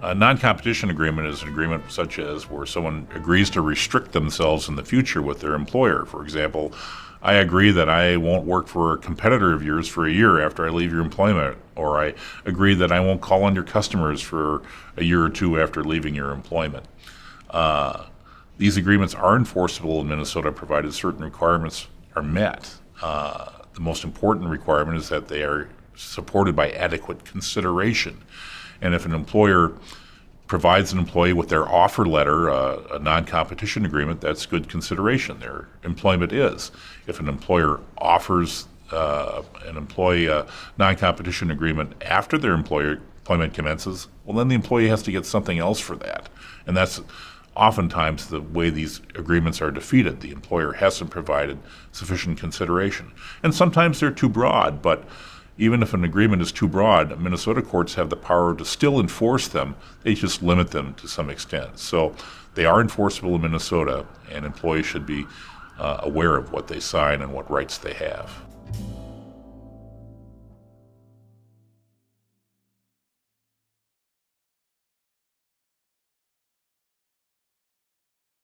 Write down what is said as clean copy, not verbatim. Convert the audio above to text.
A non-competition agreement is an agreement such as where someone agrees to restrict themselves in the future with their employer. For example, I agree that I won't work for a competitor of yours for a year after I leave your employment, or I agree that I won't call on your customers for a year or two after leaving your employment. These agreements are enforceable in Minnesota provided certain requirements are met. The most important requirement is that they are supported by adequate consideration. And if an employer provides an employee with their offer letter, a non-competition agreement, that's good consideration. Their employment is. If an employer offers an employee a non-competition agreement after their employment commences, well, then the employee has to get something else for that. And that's oftentimes the way these agreements are defeated. The employer hasn't provided sufficient consideration. And sometimes they're too broad, but even if an agreement is too broad, Minnesota courts have the power to still enforce them. They just limit them to some extent. So they are enforceable in Minnesota, and employees should be aware of what they sign and what rights they have.